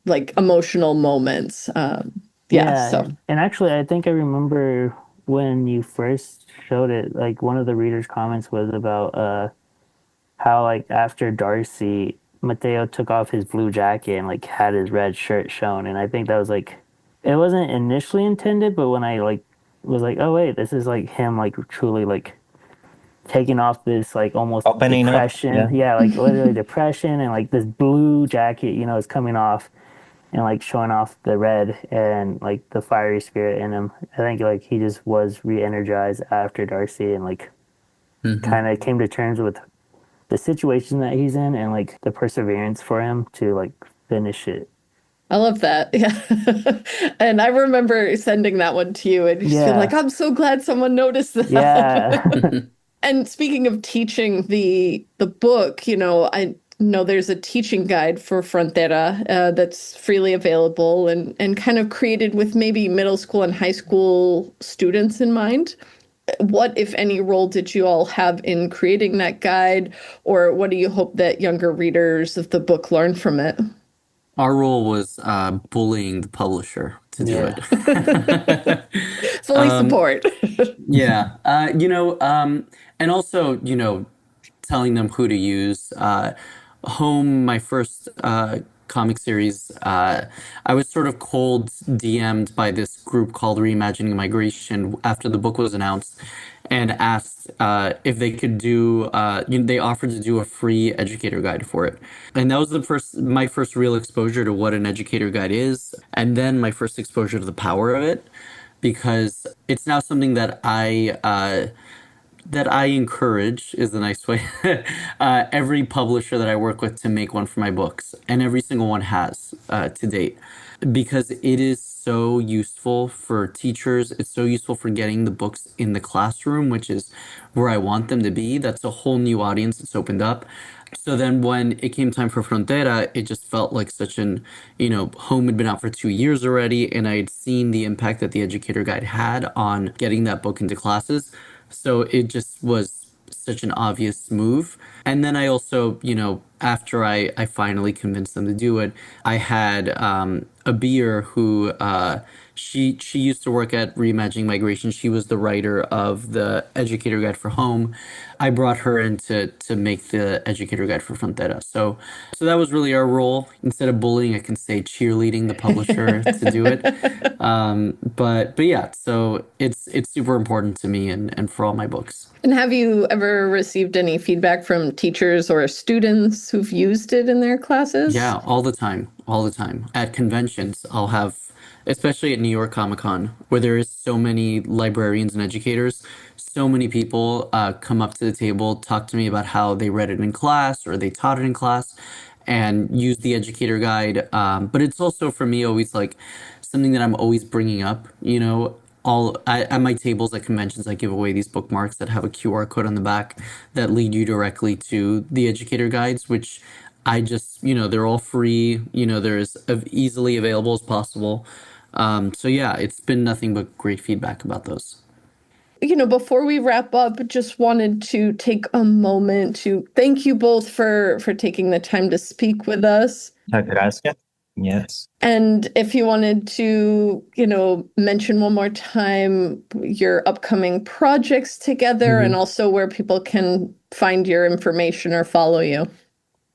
like emotional moments. Yeah, Yeah, so and actually I think I remember when you first showed it, like one of the readers' comments was about how like after Darcy, Mateo took off his blue jacket and like had his red shirt shown, and I think that was like it wasn't initially intended, but when I like was like, oh wait, this is like him like truly like taking off this like almost Opening up. depression, Yeah. yeah, like literally depression, and like this blue jacket, is coming off and like showing off the red and like the fiery spirit in him. I think like he just was re-energized after Darcy and like Hmm. kind of came to terms with the situation that he's in and like the perseverance for him to like finish it. I love that. Yeah. And I remember sending that one to you and just feel like, Yeah. I'm so glad someone noticed Yeah. that. And speaking of teaching the book, I know there's a teaching guide for Frontera that's freely available and kind of created with maybe middle school and high school students in mind. What, if any, role did you all have in creating that guide, or what do you hope that younger readers of the book learn from it? Our role was bullying the publisher to do Yeah. it. Fully Um, support. yeah, and also, telling them who to use. Home, my first comic series, I was sort of cold DM'd by this group called Reimagining Migration after the book was announced and asked if they could do, they offered to do a free educator guide for it. And that was my first real exposure to what an educator guide is, and then my first exposure to the power of it because it's now something that I encourage is the nice way. Every publisher that I work with to make one for my books, and every single one has to date, because it is so useful for teachers. It's so useful for getting the books in the classroom, which is where I want them to be. That's a whole new audience that's opened up. So then when it came time for Frontera, it just felt like such Home had been out for 2 years already, and I had seen the impact that the educator guide had on getting that book into classes. So it just was such an obvious move. And then I also, after I finally convinced them to do it, I had a beer who she used to work at Reimagining Migration. She was the writer of the Educator Guide for Home. I brought her in to make the Educator Guide for Frontera. So that was really our role. Instead of bullying, I can say cheerleading the publisher to do it. But yeah, so it's super important to me and for all my books. And have you ever received any feedback from teachers or students who've used it in their classes? Yeah, all the time, all the time. At conventions, I'll have, especially at New York Comic Con, where there is so many librarians and educators, so many people come up to the table, talk to me about how they read it in class or they taught it in class and use the educator guide. But it's also for me always like something that I'm always bringing up, you know. At my tables at conventions, I give away these bookmarks that have a QR code on the back that lead you directly to the educator guides, which I just, you know, they're all free, you know, they're as easily available as possible. So yeah, it's been nothing but great feedback about those. Before we wrap up, just wanted to take a moment to thank you both for taking the time to speak with us. Gracias. Yes. And if you wanted to, mention one more time your upcoming projects together and also where people can find your information or follow you.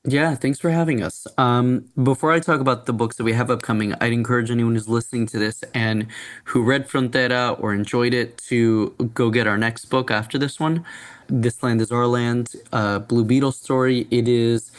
Yeah, thanks for having us. Before I talk about the books that we have upcoming, I'd encourage anyone who's listening to this and who read Frontera or enjoyed it to go get our next book after this one. This Land is Our Land, Blue Beetle story. It is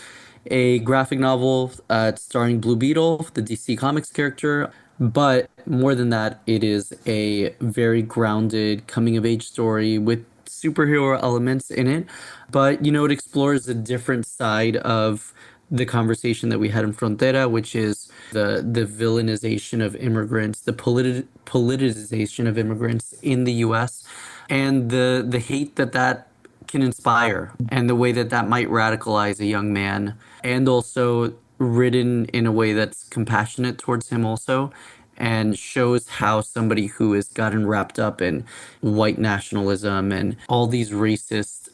a graphic novel starring Blue Beetle, the DC Comics character. But more than that, it is a very grounded coming of age story with superhero elements in it. But, you know, it explores a different side of the conversation that we had in Frontera, which is the villainization of immigrants, the politicization of immigrants in the U.S., and the hate that can inspire, and the way that might radicalize a young man, and also written in a way that's compassionate towards him also, and shows how somebody who has gotten wrapped up in white nationalism and all these racist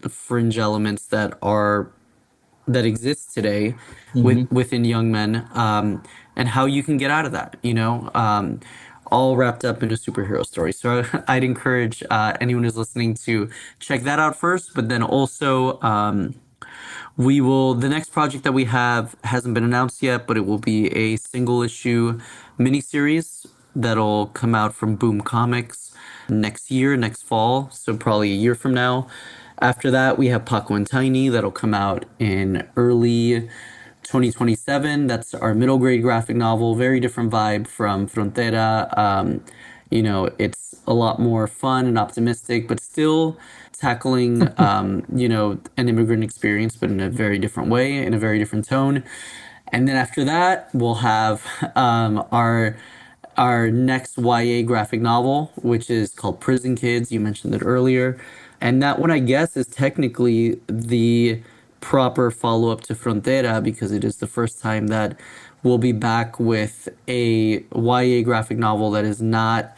fringe elements that exist today within young men, and how you can get out of that, all wrapped up in a superhero story. So I'd encourage anyone who's listening to check that out first, but then also the next project that we have hasn't been announced yet, but it will be a single issue miniseries that'll come out from Boom Comics next fall, so probably a year from now. After that, we have Paco and Tiny that'll come out in early 2027. That's our middle grade graphic novel. Very different vibe from Frontera. It's a lot more fun and optimistic, but still tackling, an immigrant experience, but in a very different way, in a very different tone. And then after that, we'll have our next YA graphic novel, which is called Prison Kids. You mentioned it earlier. And that one, I guess, is technically the proper follow-up to Frontera because it is the first time that we'll be back with a YA graphic novel that is not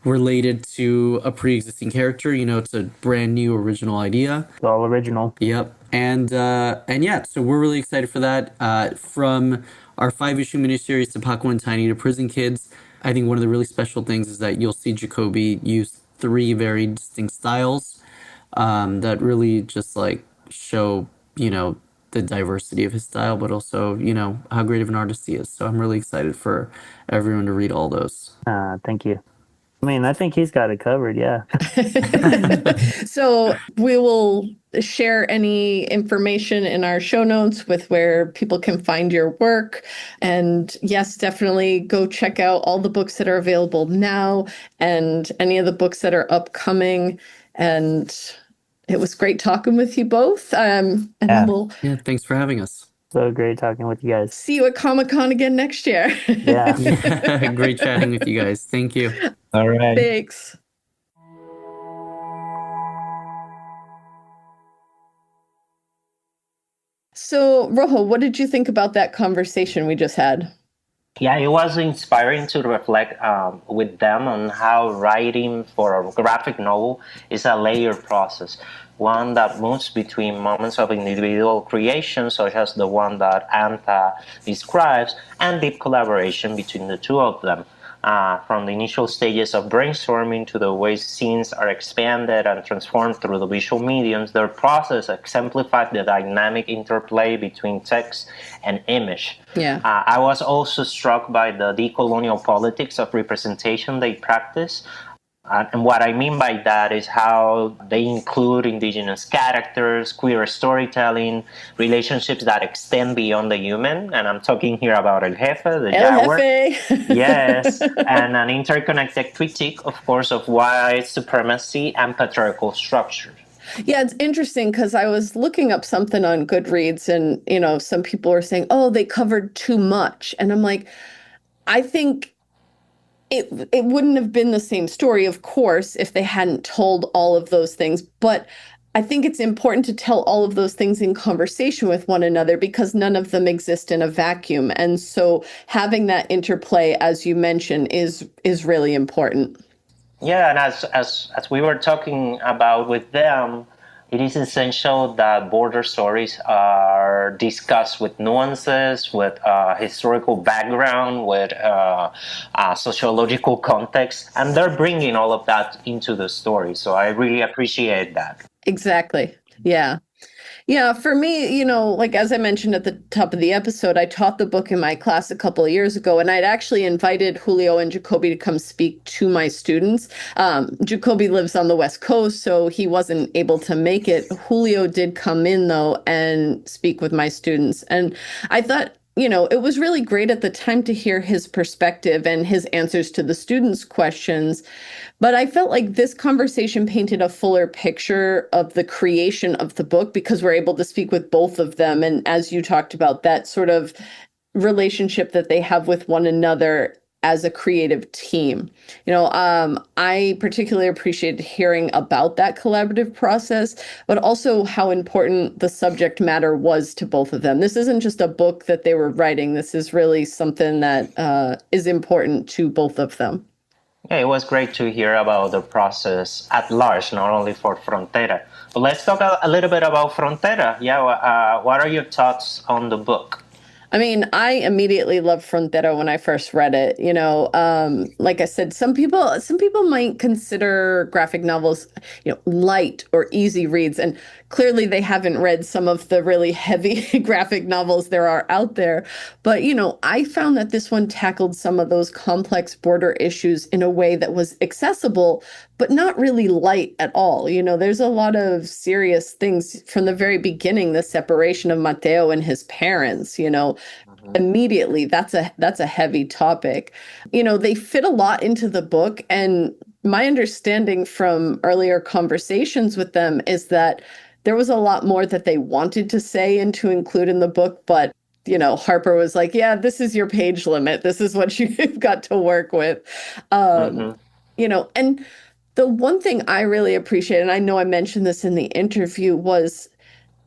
related to a pre-existing character. It's a brand new original idea. It's all original. Yep. And yeah, so we're really excited for that. From our 5-issue miniseries to Paco and Tiny to Prison Kids, I think one of the really special things is that you'll see Jacoby use 3 very distinct styles that really just like show, the diversity of his style, but also, how great of an artist he is. So I'm really excited for everyone to read all those. Thank you. I mean, I think he's got it covered, yeah. So we will share any information in our show notes with where people can find your work. And yes, definitely go check out all the books that are available now and any of the books that are upcoming. And it was great talking with you both. We'll thanks for having us. So great talking with you guys. See you at Comic-Con again next year. Yeah. Great chatting with you guys. Thank you. All right. Thanks. So, Rojo, what did you think about that conversation we just had? Yeah, it was inspiring to reflect with them on how writing for a graphic novel is a layered process, one that moves between moments of individual creation, such as the one that Anta describes, and deep collaboration between the two of them. From the initial stages of brainstorming to the ways scenes are expanded and transformed through the visual mediums, their process exemplified the dynamic interplay between text and image. Yeah. I was also struck by the decolonial politics of representation they practice. And what I mean by that is how they include indigenous characters, queer storytelling, relationships that extend beyond the human. And I'm talking here about El Jefe, the El Jaguar. Yes, Jefe. and an interconnected critique, of course, of white supremacy and patriarchal structures. Yeah, it's interesting because I was looking up something on Goodreads and, some people were saying, oh, they covered too much. And I'm like, I think it wouldn't have been the same story, of course, if they hadn't told all of those things. But I think it's important to tell all of those things in conversation with one another because none of them exist in a vacuum. And so having that interplay, as you mentioned, is really important. Yeah, and as we were talking about with them, it is essential that border stories are discussed with nuances, with historical background, with sociological context, and they're bringing all of that into the story. So I really appreciate that. Exactly. Yeah. Yeah, for me, like as I mentioned at the top of the episode, I taught the book in my class a couple of years ago, and I'd actually invited Julio and Jacoby to come speak to my students. Jacoby lives on the West Coast, so he wasn't able to make it. Julio did come in, though, and speak with my students. And I thought, it was really great at the time to hear his perspective and his answers to the students' questions. But I felt like this conversation painted a fuller picture of the creation of the book because we're able to speak with both of them. And as you talked about, that sort of relationship that they have with one another as a creative team. I particularly appreciated hearing about that collaborative process, but also how important the subject matter was to both of them. This isn't just a book that they were writing. This is really something that is important to both of them. Yeah, it was great to hear about the process at large, not only for Frontera. But let's talk a little bit about Frontera. Yeah, what are your thoughts on the book? I mean, I immediately loved Frontera when I first read it. Like I said, some people might consider graphic novels, light or easy reads, and clearly they haven't read some of the really heavy graphic novels there are out there. But I found that this one tackled some of those complex border issues in a way that was accessible, but not really light at all. There's a lot of serious things from the very beginning, the separation of Mateo and his parents, immediately that's a heavy topic. They fit a lot into the book, and my understanding from earlier conversations with them is that there was a lot more that they wanted to say and to include in the book, but Harper was like, yeah, this is your page limit. This is what you've got to work with. And the one thing I really appreciate, and I know I mentioned this in the interview, was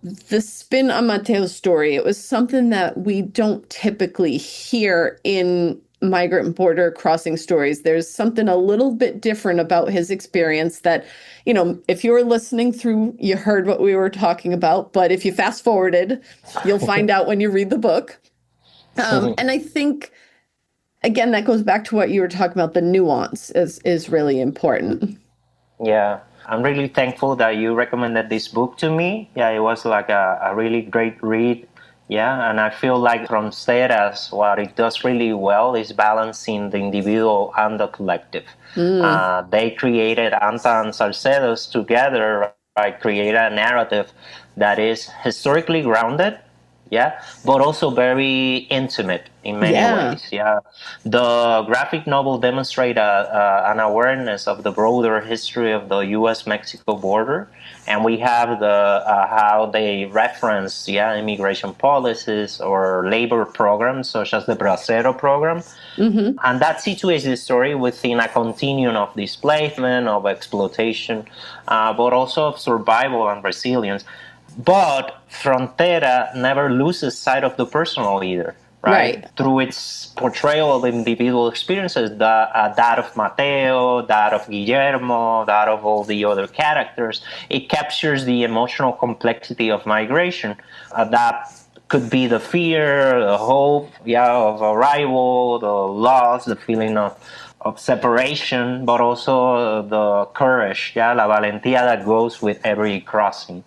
the spin on Mateo's story. It was something that we don't typically hear in migrant border crossing stories. There's something a little bit different about his experience that, if you were listening through, you heard what we were talking about. But if you fast forwarded, you'll find out when you read the book. And I think, again, that goes back to what you were talking about. The nuance is really important. Yeah. I'm really thankful that you recommended this book to me. Yeah, it was like a really great read. Yeah, and I feel like Fronteras, what it does really well is balancing the individual and the collective. They created Anta and Salcedo together, right? Created a narrative that is historically grounded, yeah, but also very intimate in many ways. Yeah, the graphic novel demonstrates an awareness of the broader history of the U.S.-Mexico border, and we have the how they reference immigration policies or labor programs such as the Bracero program, and that situates the story within a continuum of displacement, of exploitation, but also of survival and resilience. But Frontera never loses sight of the personal either, right? Right. Through its portrayal of individual experiences, that of Mateo, that of Guillermo, that of all the other characters, it captures the emotional complexity of migration. That could be the fear, the hope, of arrival, the loss, the feeling of separation, but also the courage, la valentía that goes with every crossing.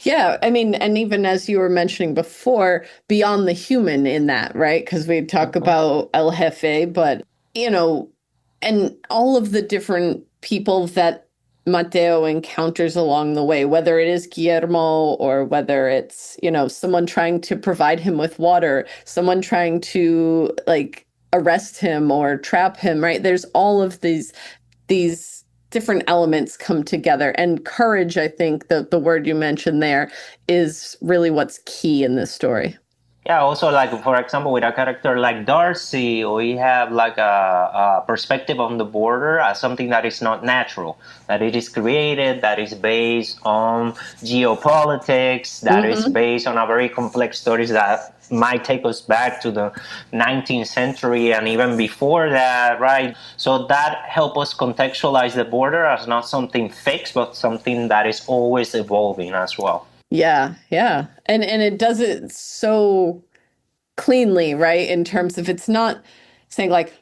Yeah, I mean, and even as you were mentioning before, beyond the human in that, right? Because we talk about El Jefe, but, and all of the different people that Mateo encounters along the way, whether it is Guillermo or whether it's, someone trying to provide him with water, someone trying to like arrest him or trap him, right? There's all of these different elements come together, and courage, I think the word you mentioned there, is really what's key in this story. Yeah, also, like, for example, with a character like Darcy, we have like a perspective on the border as something that is not natural, that it is created, that is based on geopolitics, that is based on a very complex stories that might take us back to the 19th century and even before that, right? So that help us contextualize the border as not something fixed, but something that is always evolving as well. Yeah, yeah. And it does it so cleanly, right? In terms of, it's not saying like,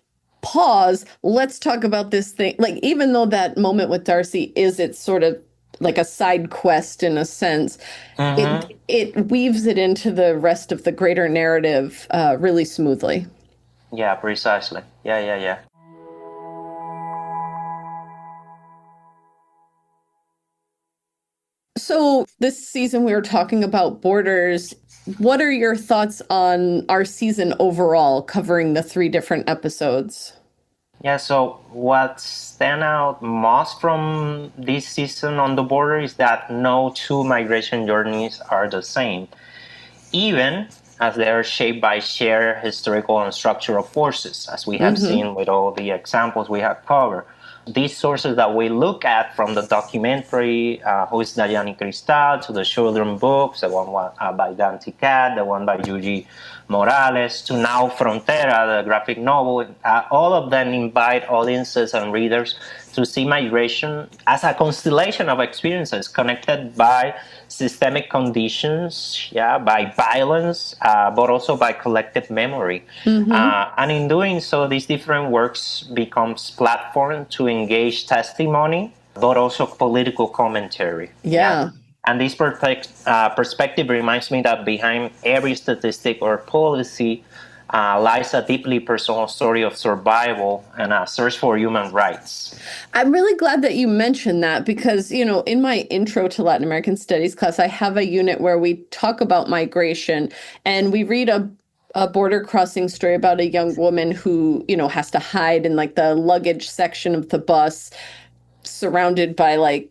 pause, let's talk about this thing. Like, even though that moment with Darcy it's sort of like a side quest in a sense, it weaves it into the rest of the greater narrative really smoothly. Yeah, precisely. Yeah. So this season we were talking about borders. What are your thoughts on our season overall, covering the 3 different episodes? Yeah, so what stand out most from this season on the border is that no two migration journeys are the same, even as they are shaped by shared historical and structural forces, as we have seen with all the examples we have covered. These sources that we look at, from the documentary Who is Dayani Cristal, to the children books, the one by Dante Cat, the one by Yuji Morales, to now Frontera, the graphic novel, all of them invite audiences and readers to see migration as a constellation of experiences connected by systemic conditions, by violence, but also by collective memory. And in doing so, these different works becomes platform to engage testimony, but also political commentary. Yeah. And this perspective reminds me that behind every statistic or policy lies a deeply personal story of survival and a search for human rights. I'm really glad that you mentioned that because, in my intro to Latin American Studies class, I have a unit where we talk about migration, and we read a border crossing story about a young woman who, has to hide in like the luggage section of the bus, surrounded by like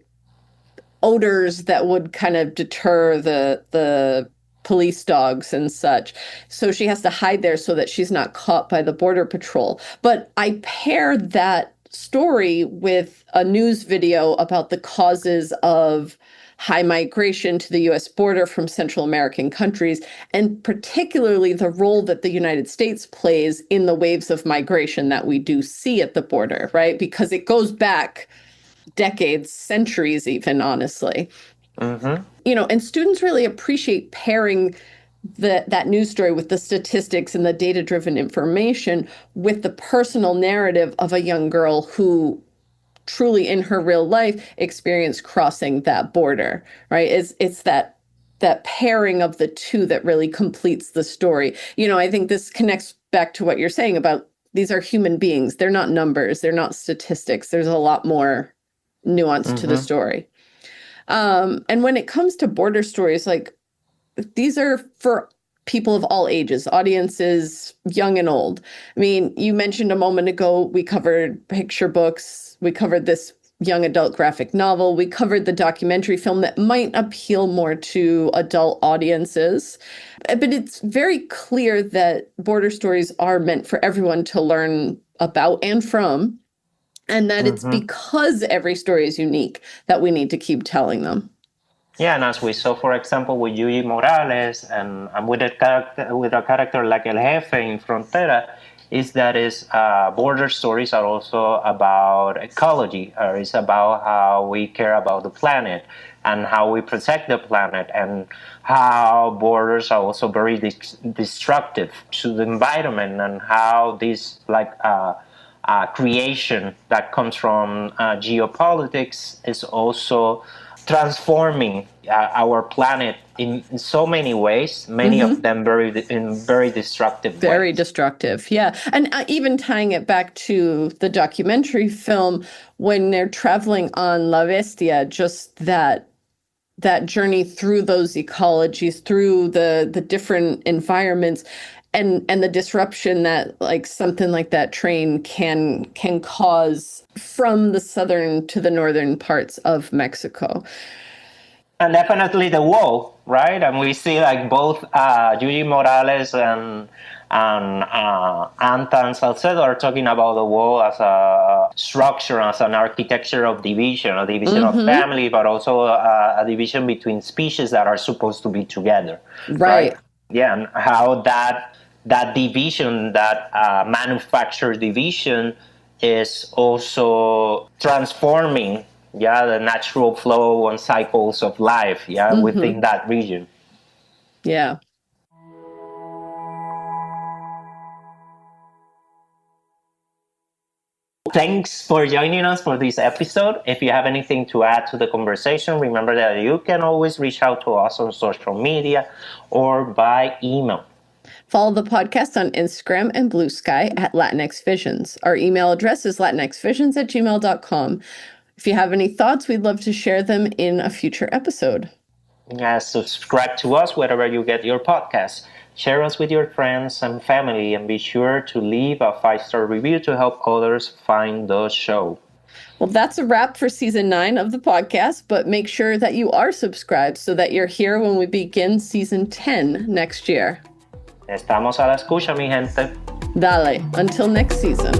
odors that would kind of deter the police dogs and such. So she has to hide there so that she's not caught by the border patrol. But I paired that story with a news video about the causes of high migration to the US border from Central American countries, and particularly the role that the United States plays in the waves of migration that we do see at the border, right? Because it goes back decades, centuries even, honestly. And students really appreciate pairing that news story with the statistics and the data-driven information with the personal narrative of a young girl who truly in her real life experienced crossing that border, right? It's that pairing of the two that really completes the story. I think this connects back to what you're saying about these are human beings. They're not numbers. They're not statistics. There's a lot more nuance to the story. And when it comes to border stories, like, these are for people of all ages, audiences young and old. I mean, you mentioned a moment ago, we covered picture books, we covered this young adult graphic novel, we covered the documentary film that might appeal more to adult audiences. But it's very clear that border stories are meant for everyone to learn about and from, and that it's because every story is unique that we need to keep telling them. Yeah, and as we saw, for example, with Yuyi Morales and with a character like El Jefe in Frontera, is that border stories are also about ecology, or it's about how we care about the planet and how we protect the planet, and how borders are also very destructive to the environment, and how this creation that comes from geopolitics is also transforming our planet in so many ways, many of them in very destructive Very ways. destructive, yeah. And even tying it back to the documentary film, when they're traveling on La Bestia, just that journey through those ecologies, through the different environments, and the disruption that like something like that train can cause from the southern to the northern parts of Mexico. And definitely the wall, right? And we see like both Yuyi Morales and Anta and Salcedo are talking about the wall as a structure, as an architecture of division, a division of family, but also a division between species that are supposed to be together, right? Yeah, and how that division, that manufactured division, is also transforming the natural flow and cycles of life within that region. Yeah. Thanks for joining us for this episode. If you have anything to add to the conversation, remember that you can always reach out to us on social media or by email. Follow the podcast on Instagram and Blue Sky at Latinx Visions. Our email address is latinxvisions@gmail.com. If you have any thoughts, we'd love to share them in a future episode. Subscribe to us wherever you get your podcasts. Share us with your friends and family, and be sure to leave a 5-star review to help others find the show. Well, that's a wrap for season 9 of the podcast, but make sure that you are subscribed so that you're here when we begin season 10 next year. Estamos a la escucha, mi gente. Dale, until next season.